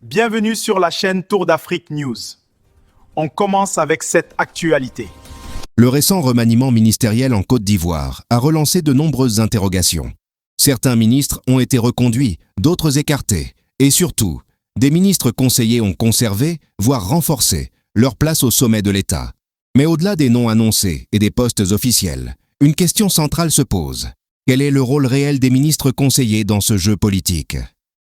Bienvenue sur la chaîne Tour d'Afrique News. On commence avec cette actualité. Le récent remaniement ministériel en Côte d'Ivoire a relancé de nombreuses interrogations. Certains ministres ont été reconduits, d'autres écartés. Et surtout, des ministres conseillers ont conservé, voire renforcé, leur place au sommet de l'État. Mais au-delà des noms annoncés et des postes officiels, une question centrale se pose. Quel est le rôle réel des ministres conseillers dans ce jeu politique ?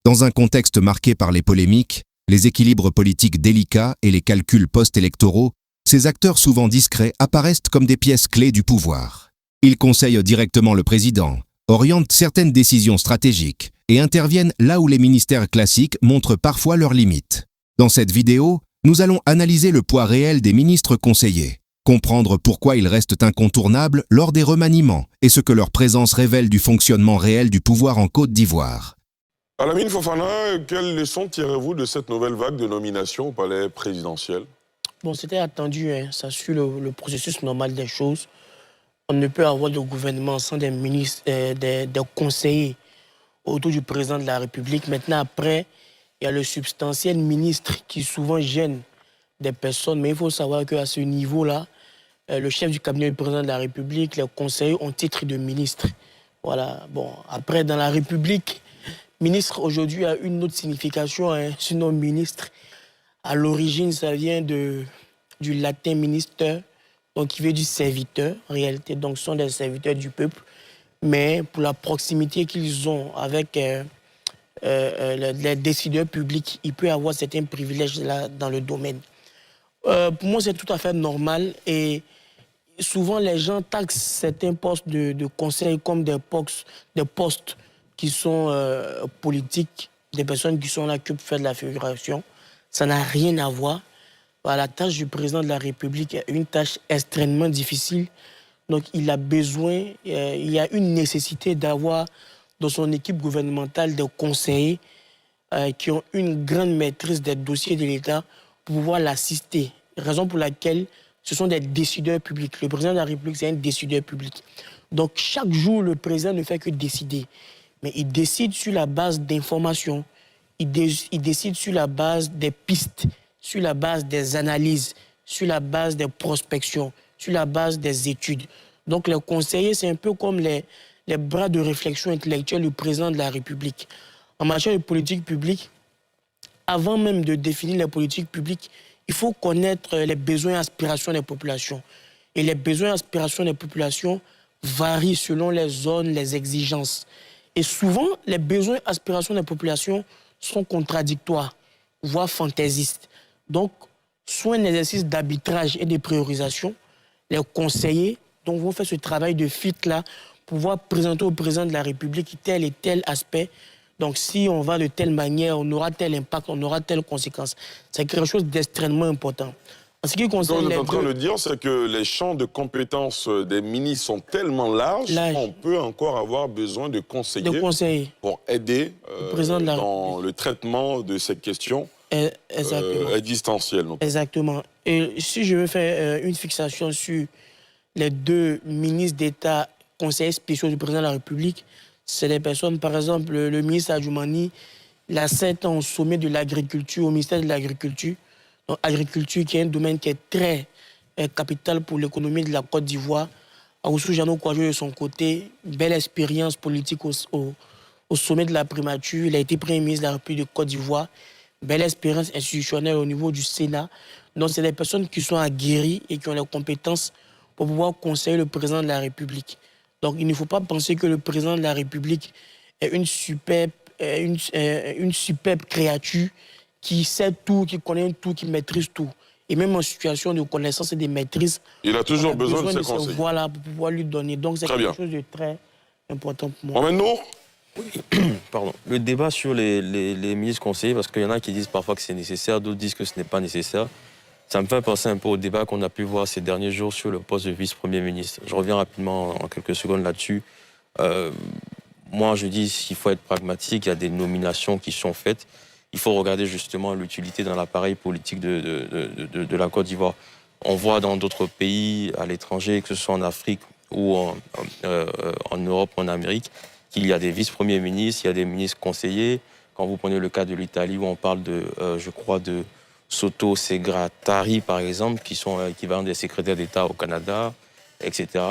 Dans un contexte marqué par les polémiques, les équilibres politiques délicats et les calculs post-électoraux, ces acteurs souvent discrets apparaissent comme des pièces clés du pouvoir. Ils conseillent directement le président, orientent certaines décisions stratégiques et interviennent là où les ministères classiques montrent parfois leurs limites. Dans cette vidéo, nous allons analyser le poids réel des ministres conseillers, comprendre pourquoi ils restent incontournables lors des remaniements et ce que leur présence révèle du fonctionnement réel du pouvoir en Côte d'Ivoire. Alamine Fofana, quelles leçons tirez-vous de cette nouvelle vague de nomination au palais présidentiel? Bon, c'était attendu, hein. Ça suit le processus normal des choses. On ne peut avoir de gouvernement sans des ministres, des conseillers autour du président de la République. Maintenant, après, il y a le substantiel ministre qui souvent gêne des personnes. Mais il faut savoir qu'à ce niveau-là, le chef du cabinet du président de la République, les conseillers ont titre de ministre. Voilà. Bon, après, dans la République, ministre aujourd'hui a une autre signification, hein. Sinon ministre, à l'origine, ça vient du latin minister, donc qui veut dire serviteur, en réalité. Donc, ce sont des serviteurs du peuple. Mais pour la proximité qu'ils ont avec les décideurs publics, il peut y avoir certains privilèges là dans le domaine. Pour moi, c'est tout à fait normal. Et souvent, les gens taxent certains postes de conseil comme des postes qui sont politiques, des personnes qui sont là que pour faire de la figuration. Ça n'a rien à voir. La tâche du président de la République est une tâche extrêmement difficile. Donc, il a besoin, il y a une nécessité d'avoir dans son équipe gouvernementale des conseillers qui ont une grande maîtrise des dossiers de l'État pour pouvoir l'assister. Raison pour laquelle ce sont des décideurs publics. Le président de la République, c'est un décideur public. Donc, chaque jour, le président ne fait que décider. Mais il décide sur la base d'informations, il décide sur la base des pistes, sur la base des analyses, sur la base des prospections, sur la base des études. Donc les conseillers, c'est un peu comme les bras de réflexion intellectuelle du président de la République. En matière de politique publique, avant même de définir les politiques publiques, il faut connaître les besoins et aspirations des populations. Et les besoins et aspirations des populations varient selon les zones, les exigences. Et souvent, les besoins et aspirations des populations sont contradictoires, voire fantaisistes. Donc, soit un exercice d'arbitrage et de priorisation, les conseillers vont faire ce travail de fit-là pour pouvoir présenter au président de la République tel et tel aspect. Donc, si on va de telle manière, on aura tel impact, on aura telle conséquence. C'est quelque chose d'extrêmement important. En ce qui concerne ce que vous êtes en train de dire, c'est que les champs de compétences des ministres sont tellement larges qu'on peut encore avoir besoin de conseillers pour aider dans le traitement de ces questions existentielles. Exactement. Et si je veux faire une fixation sur les deux ministres d'État, conseillers spéciaux du président de la République, c'est des personnes, par exemple, le ministre Adjoumani, il a 7 ans au sommet de l'agriculture, au ministère de l'Agriculture. Donc, agriculture qui est un domaine qui est très capital pour l'économie de la Côte d'Ivoire. Aoussou Jano Kouadjo, de son côté, belle expérience politique au sommet de la primature. Il a été Premier ministre de la République de Côte d'Ivoire. Belle expérience institutionnelle au niveau du Sénat. Donc, c'est des personnes qui sont aguerries et qui ont les compétences pour pouvoir conseiller le président de la République. Donc, il ne faut pas penser que le président de la République est une superbe créature qui sait tout, qui connaît tout, qui maîtrise tout. Et même en situation de connaissance et de maîtrise, il a toujours besoin de ses conseils. Voilà, pour pouvoir lui donner. Donc, c'est quelque chose de très important pour moi. Mohamed Nour. Pardon. Le débat sur les ministres conseillers, parce qu'il y en a qui disent parfois que c'est nécessaire, d'autres disent que ce n'est pas nécessaire. Ça me fait penser un peu au débat qu'on a pu voir ces derniers jours sur le poste de vice-premier ministre. Je reviens rapidement en quelques secondes là-dessus. Moi, je dis qu'il faut être pragmatique, il y a des nominations qui sont faites. Il faut regarder justement l'utilité dans l'appareil politique de la Côte d'Ivoire. On voit dans d'autres pays, à l'étranger, que ce soit en Afrique ou en Europe ou en Amérique, qu'il y a des vice-premiers ministres, il y a des ministres conseillers. Quand vous prenez le cas de l'Italie, où on parle de, je crois, de Soto Segretari, par exemple, qui sont l'équivalent des secrétaires d'État au Canada, etc.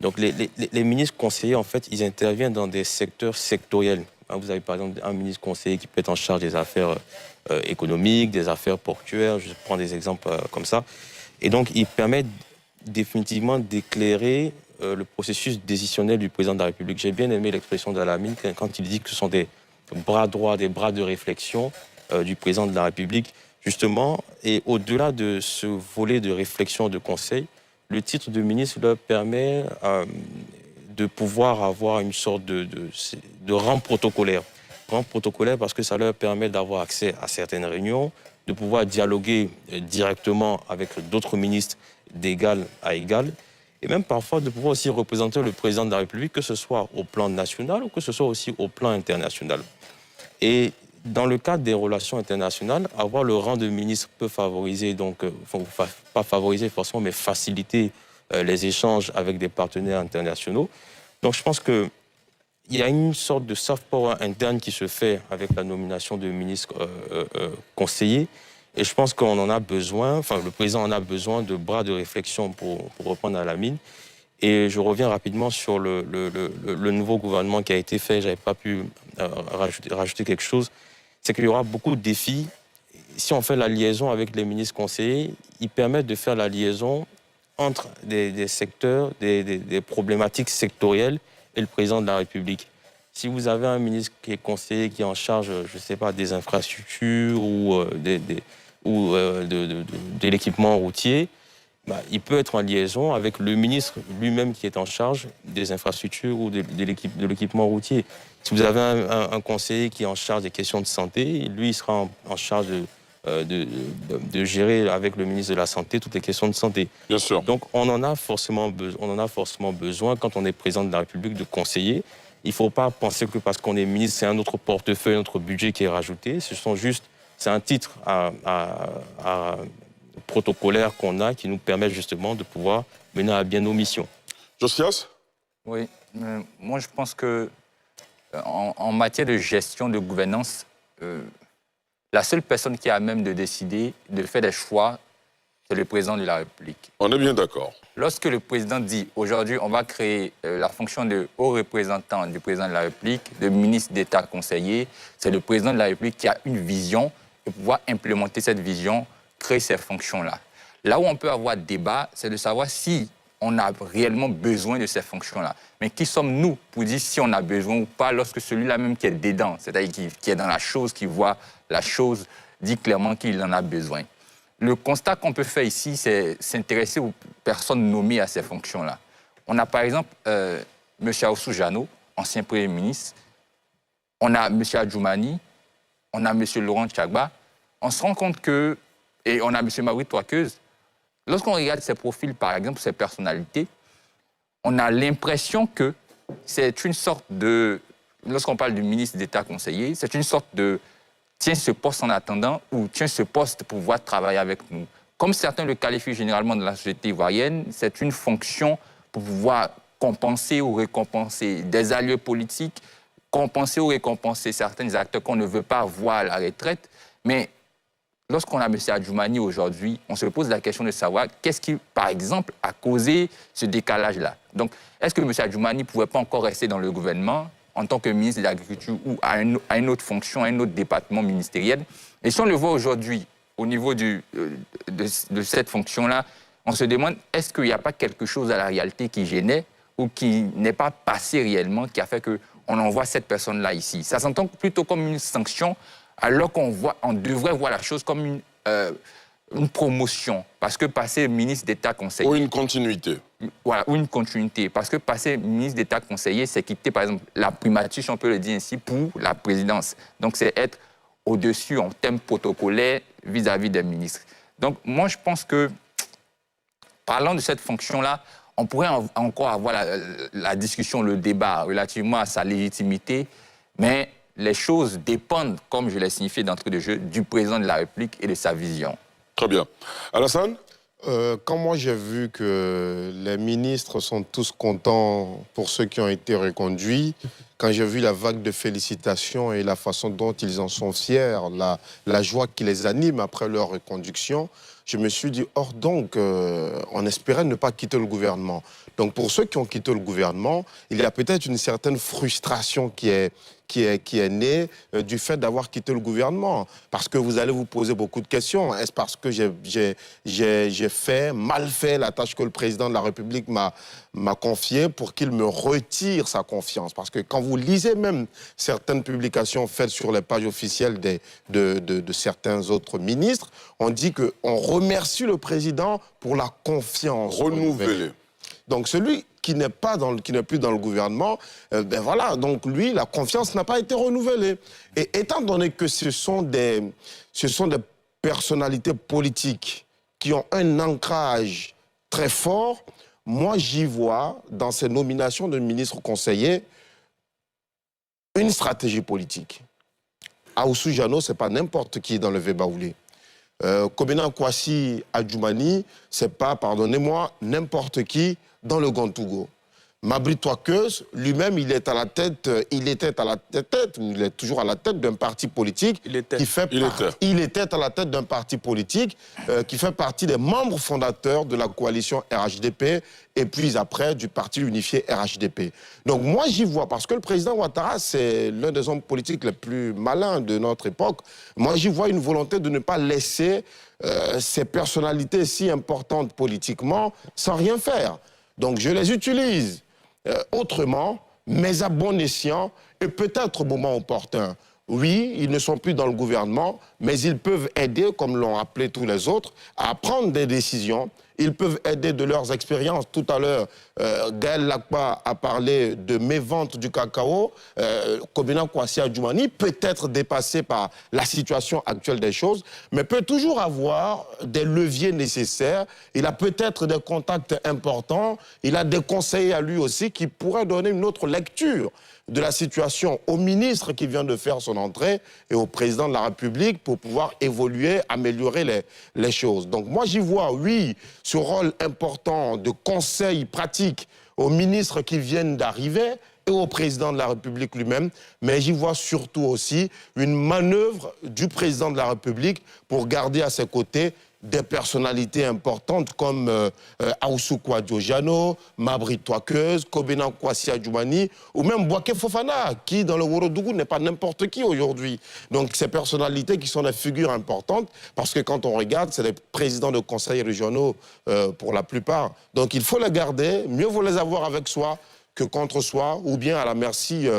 Donc les ministres conseillers, en fait, ils interviennent dans des secteurs sectoriels. Vous avez par exemple un ministre conseiller qui peut être en charge des affaires économiques, des affaires portuaires, je prends des exemples comme ça. Et donc, il permet définitivement d'éclairer le processus décisionnel du président de la République. J'ai bien aimé l'expression d'Alamine quand il dit que ce sont des bras droits, des bras de réflexion du président de la République, justement. Et au-delà de ce volet de réflexion, de conseil, le titre de ministre leur permet de pouvoir avoir une sorte de rang protocolaire. Rang protocolaire parce que ça leur permet d'avoir accès à certaines réunions, de pouvoir dialoguer directement avec d'autres ministres d'égal à égal, et même parfois de pouvoir aussi représenter le président de la République, que ce soit au plan national ou que ce soit aussi au plan international. Et dans le cadre des relations internationales, avoir le rang de ministre peut favoriser, donc, pas favoriser forcément, mais faciliter les échanges avec des partenaires internationaux. Donc je pense qu'il y a une sorte de soft power interne qui se fait avec la nomination de ministres conseillers. Et je pense qu'on en a besoin, enfin le président en a besoin de bras de réflexion pour reprendre à la mine. Et je reviens rapidement sur le nouveau gouvernement qui a été fait. Je n'avais pas pu rajouter quelque chose. C'est qu'il y aura beaucoup de défis. Si on fait la liaison avec les ministres conseillers, ils permettent de faire la liaison entre des secteurs, des problématiques sectorielles et le président de la République. Si vous avez un ministre qui est conseiller, qui est en charge, je ne sais pas, des infrastructures ou de l'équipement routier, il peut être en liaison avec le ministre lui-même qui est en charge des infrastructures ou de l'équipement routier. Si vous avez un conseiller qui est en charge des questions de santé, lui, il sera en charge de gérer avec le ministre de la Santé toutes les questions de santé. Bien sûr. Donc, on en a forcément besoin, quand on est président de la République, de conseiller. Il ne faut pas penser que parce qu'on est ministre, c'est un autre portefeuille, un autre budget qui est rajouté. C'est un titre protocolaire qu'on a qui nous permet justement de pouvoir mener à bien nos missions. Josias ? Oui, moi je pense que en matière de gestion, de gouvernance, la seule personne qui a même de décider, de faire des choix, c'est le président de la République. On est bien d'accord. Lorsque le président dit aujourd'hui on va créer la fonction de haut représentant du président de la République, de ministre d'État conseiller, c'est le président de la République qui a une vision et pouvoir implémenter cette vision, créer ces fonctions-là. Là où on peut avoir débat, c'est de savoir si on a réellement besoin de ces fonctions-là. Mais qui sommes-nous pour dire si on a besoin ou pas lorsque celui-là même qui est dedans, c'est-à-dire qui est dans la chose, qui voit la chose, dit clairement qu'il en a besoin. Le constat qu'on peut faire ici, c'est s'intéresser aux personnes nommées à ces fonctions-là. On a par exemple M. Aoussou Jano, ancien Premier ministre. On a M. Adjoumani. On a M. Laurent Tchagba. On se rend compte que... Et on a M. Maurice Touakeuse. Lorsqu'on regarde ces profils, par exemple, ces personnalités, on a l'impression que c'est une sorte de... Lorsqu'on parle du ministre d'État conseiller, c'est une sorte de... Tiens ce poste en attendant ou tiens ce poste pour pouvoir travailler avec nous. Comme certains le qualifient généralement dans la société ivoirienne, c'est une fonction pour pouvoir compenser ou récompenser des alliés politiques, compenser ou récompenser certains acteurs qu'on ne veut pas voir à la retraite. Mais lorsqu'on a M. Adjoumani aujourd'hui, on se pose la question de savoir qu'est-ce qui, par exemple, a causé ce décalage-là. Donc, est-ce que M. Adjoumani ne pouvait pas encore rester dans le gouvernement en tant que ministre de l'Agriculture ou à une autre fonction, à un autre département ministériel? Et si on le voit aujourd'hui, au niveau de cette fonction-là, on se demande, est-ce qu'il n'y a pas quelque chose à la réalité qui gênait ou qui n'est pas passé réellement, qui a fait qu'on envoie cette personne-là ici? Ça s'entend plutôt comme une sanction, alors on devrait voir la chose comme une promotion. Parce que passer ministre d'État conseiller... Ou une continuité. Voilà, ou une continuité. Parce que passer ministre d'État conseiller, c'est quitter, par exemple, la primature, si on peut le dire ainsi, pour la présidence. Donc, c'est être au-dessus en termes protocolaires vis-à-vis des ministres. Donc, moi, je pense que, parlant de cette fonction-là, on pourrait encore avoir la discussion, le débat relativement à sa légitimité, mais les choses dépendent, comme je l'ai signifié d'entrée de jeu, du président de la République et de sa vision. Très bien. Alassane ? Quand moi j'ai vu que les ministres sont tous contents pour ceux qui ont été reconduits, quand j'ai vu la vague de félicitations et la façon dont ils en sont fiers, la joie qui les anime après leur reconduction, je me suis dit, or donc, on espérait ne pas quitter le gouvernement. Donc pour ceux qui ont quitté le gouvernement, il y a peut-être une certaine frustration qui est née du fait d'avoir quitté le gouvernement. Parce que vous allez vous poser beaucoup de questions. Est-ce parce que j'ai mal fait la tâche que le président de la République m'a confiée pour qu'il me retire sa confiance? Parce que quand vous lisez même certaines publications faites sur les pages officielles de certains autres ministres, on dit qu'on remercie le président pour la confiance renouvelée. Donc celui qui n'est plus dans le gouvernement, ben voilà, donc lui, la confiance n'a pas été renouvelée. Et étant donné que ce sont des personnalités politiques qui ont un ancrage très fort, moi j'y vois dans ces nominations de ministres conseillers une stratégie politique. Aoussou Jano, ce n'est pas n'importe qui dans le Vébaoulé. Kobena Kwasi Adjoumani, ce n'est pas, pardonnez-moi, n'importe qui dans le Gontougo. Mabri Touakeuse, lui-même, il était à la tête, il est toujours à la tête d'un parti politique il était à la tête d'un parti politique qui fait partie des membres fondateurs de la coalition RHDP et puis après du parti unifié RHDP. Donc moi j'y vois, parce que le président Ouattara, c'est l'un des hommes politiques les plus malins de notre époque, moi j'y vois une volonté de ne pas laisser ces personnalités si importantes politiquement sans rien faire. Donc je les utilise autrement, mais à bon escient et peut-être au moment opportun. Oui, ils ne sont plus dans le gouvernement, mais ils peuvent aider, comme l'ont appelé tous les autres, à prendre des décisions. Ils peuvent aider de leurs expériences. Tout à l'heure, Gaël Lakpa a parlé de mévente du cacao. Kobena Kwasi Adjoumani peut être dépassé par la situation actuelle des choses, mais peut toujours avoir des leviers nécessaires. Il a peut-être des contacts importants. Il a des conseillers à lui aussi qui pourraient donner une autre lecture de la situation au ministre qui vient de faire son entrée et au président de la République pour pouvoir évoluer, améliorer les choses. Donc moi j'y vois, oui, ce rôle important de conseil pratique aux ministres qui viennent d'arriver et au président de la République lui-même, mais j'y vois surtout aussi une manœuvre du président de la République pour garder à ses côtés des personnalités importantes comme Aoussou Jano, Mabri Touakeuse, Kobena Kwasi Adjoumani ou même Bouaké Fofana, qui dans le Ourodougou n'est pas n'importe qui aujourd'hui. Donc ces personnalités qui sont des figures importantes, parce que quand on regarde, c'est des présidents de conseils régionaux pour la plupart. Donc il faut les garder, mieux vaut les avoir avec soi que contre soi, ou bien à la merci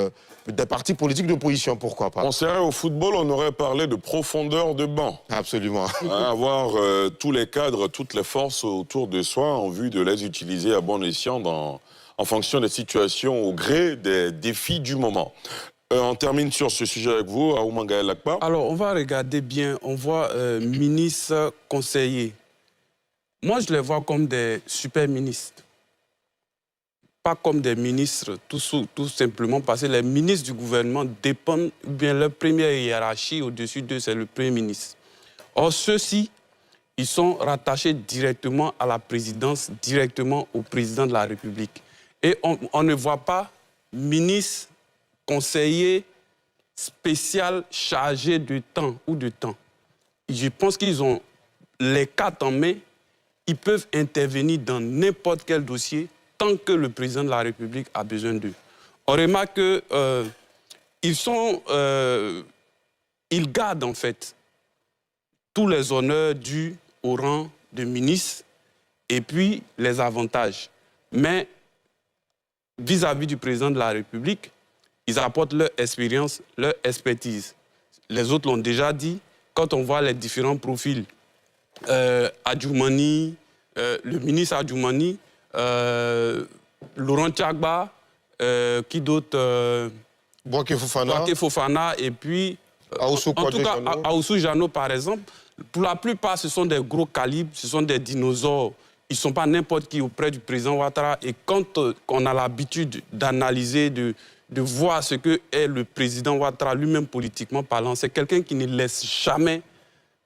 des partis politiques d'opposition, pourquoi pas. On serait au football, on aurait parlé de profondeur de banc. Absolument. Avoir tous les cadres, toutes les forces autour de soi en vue de les utiliser à bon escient en fonction des situations, au gré des défis du moment. On termine sur ce sujet avec vous, Aouma Gaël Lakpa. Alors, on va regarder bien, on voit ministres, conseillers. Moi, je les vois comme des super ministres. Pas comme des ministres, tout simplement parce que les ministres du gouvernement dépendent, bien leur première hiérarchie au-dessus d'eux, c'est le Premier ministre. Or, ceux-ci, ils sont rattachés directement à la présidence, directement au président de la République. Et on ne voit pas ministre, conseiller spécial chargé de temps ou de temps. Je pense qu'ils ont les cartes en main, ils peuvent intervenir dans n'importe quel dossier tant que le président de la République a besoin d'eux. On remarque qu'ils gardent en fait tous les honneurs dus au rang de ministre et puis les avantages. Mais vis-à-vis du président de la République, ils apportent leur expérience, leur expertise. Les autres l'ont déjà dit, quand on voit les différents profils, Adjoumani, le ministre Adjoumani, Laurent Tchagba, qui d'autre Bouaké Fofana et puis Aoussou Jano par exemple. Pour la plupart, ce sont des gros calibres, ce sont des dinosaures. Ils ne sont pas n'importe qui auprès du président Ouattara. Et quand on a l'habitude d'analyser, de voir ce que est le président Ouattara lui-même politiquement parlant, c'est quelqu'un qui ne laisse jamais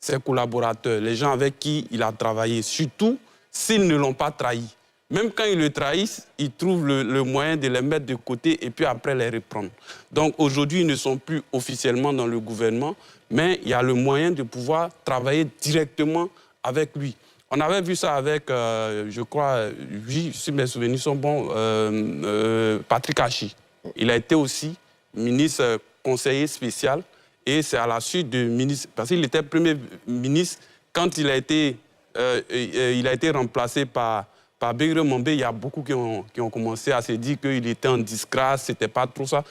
ses collaborateurs, les gens avec qui il a travaillé, surtout s'ils ne l'ont pas trahi. Même quand ils le trahissent, ils trouvent le moyen de les mettre de côté et puis après les reprendre. Donc aujourd'hui, ils ne sont plus officiellement dans le gouvernement, mais il y a le moyen de pouvoir travailler directement avec lui. On avait vu ça avec, je crois, oui, si mes souvenirs sont bons, Patrick Hachi. Il a été aussi ministre conseiller spécial et c'est à la suite de ministre, parce qu'il était premier ministre, quand il a été remplacé par Begré Mambé, il y a beaucoup qui ont commencé à se dire qu'il était en disgrâce, c'était pas trop ça.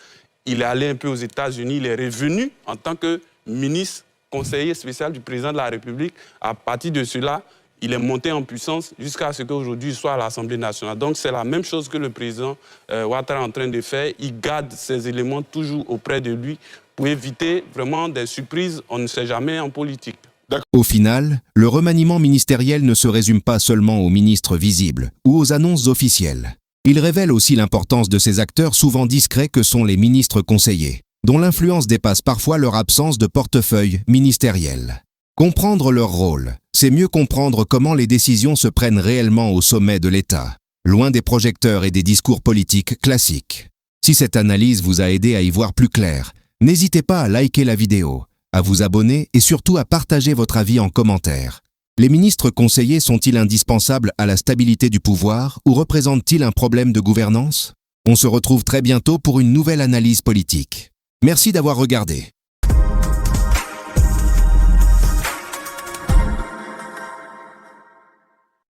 Il est allé un peu aux États-Unis, il est revenu en tant que ministre conseiller spécial du président de la République. À partir de cela, il est monté en puissance jusqu'à ce qu'aujourd'hui il soit à l'Assemblée nationale. Donc c'est la même chose que le président Ouattara est en train de faire. Il garde ces éléments toujours auprès de lui pour éviter vraiment des surprises, on ne sait jamais en politique. Au final, le remaniement ministériel ne se résume pas seulement aux ministres visibles ou aux annonces officielles. Il révèle aussi l'importance de ces acteurs souvent discrets que sont les ministres conseillers, dont l'influence dépasse parfois leur absence de portefeuille ministériel. Comprendre leur rôle, c'est mieux comprendre comment les décisions se prennent réellement au sommet de l'État, loin des projecteurs et des discours politiques classiques. Si cette analyse vous a aidé à y voir plus clair, n'hésitez pas à liker la vidéo, à vous abonner et surtout à partager votre avis en commentaire. Les ministres conseillers sont-ils indispensables à la stabilité du pouvoir ou représentent-ils un problème de gouvernance? On se retrouve très bientôt pour une nouvelle analyse politique. Merci d'avoir regardé.